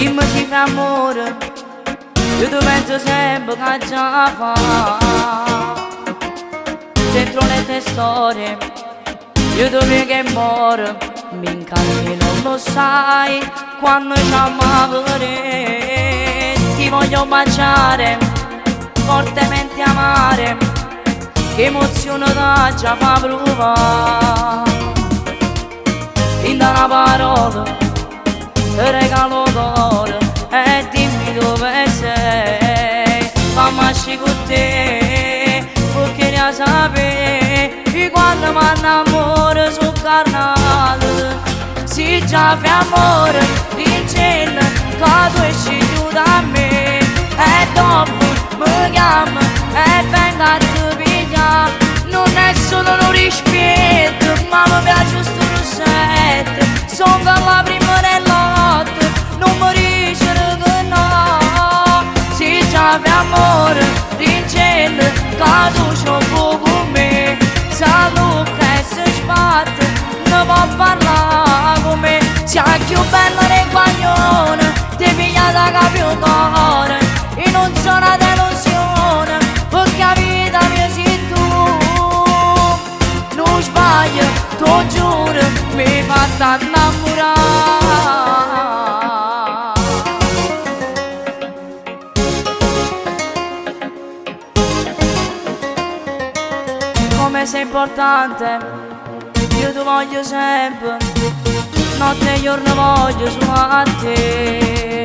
Dimmi se fai amore, io ti penso sempre che già fa. Dentro le tue storie, io ti vedo che muore. Mi incanti, non lo sai, quando ci amare. Ti voglio baciare, fortemente amare, che emozione da già fa provare. In una parola, ti regalo d'oro e dimmi dove sei. Fammi asci con te, perché ne sapere che quando mi innamoro sul carnale. Se già fai amore, dicendo che tu esci giù da me. E dopo mi chiama e vengo a te pigliare. Non è solo un rispetto, ma mi piace sto rossetto. Sono la prima dell'otto, non mi dice che no. Se già fai amore, dicendo che tu c'ho con me. Salute che si sbatte, non può parlare con me. Sei più bella del guaglione, ti piglia da capio d'oro. E non sono una delusione, perché la vita mia sei tu. Non sbaglio, t'ho giuro, mi fatta innamorare. Come sei importante, io ti voglio sempre, notte e giorno voglio solo a te.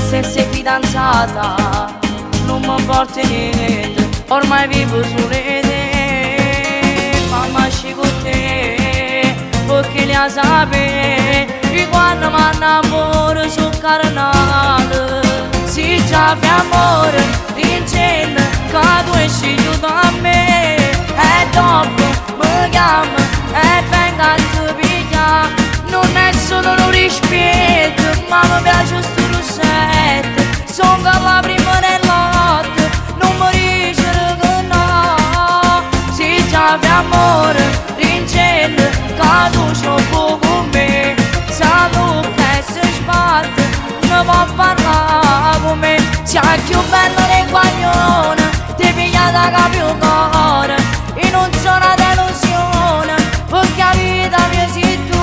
Se sei fidanzata non mi porti niente, ormai vivo solo in te. Mamma esci con te, perché ne sapere che quando mi innamoro sul carnale. Se già fai amore, dicendo che tu esci giù da me. E dopo mi chiama e vengo a te pigliare. Non è solo un rispetto, ma mi piace sto rossetto. Sono la prima dell'otto, non mi dice che no. Se già fai amore, dicendo che tu c'ho con me. Salute che si sbatte, non può parlare con me. Sei più bella del guaglione, ti piglia da capio d'oro. E non sono una delusione, perché la vita mia sei tu.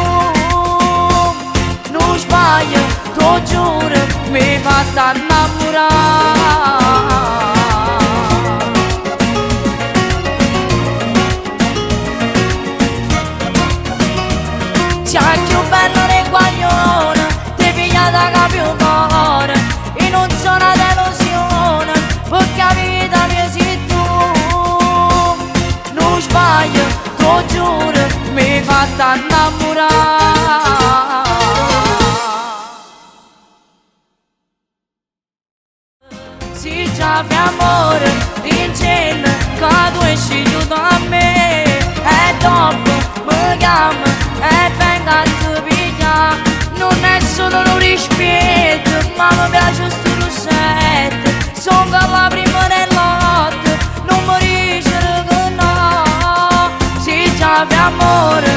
Non sbaglio, t'ho giuro, mi fatta innamorare. Sei più bella del guaglione, ti piglia da capio d'oro. E non sono una delusione, perché la vita mia sei tu. Non sbaglio, t'ho giuro, mi fatta innamorare. Se già fai amore, dicendo che tu esci giù da me. E dopo mi chiama e vengo a te pigliare. Non è solo un rispetto, ma mi piace sto rossetto. Sono la prima dell'otto, non mi dice che no. Se già fai amore,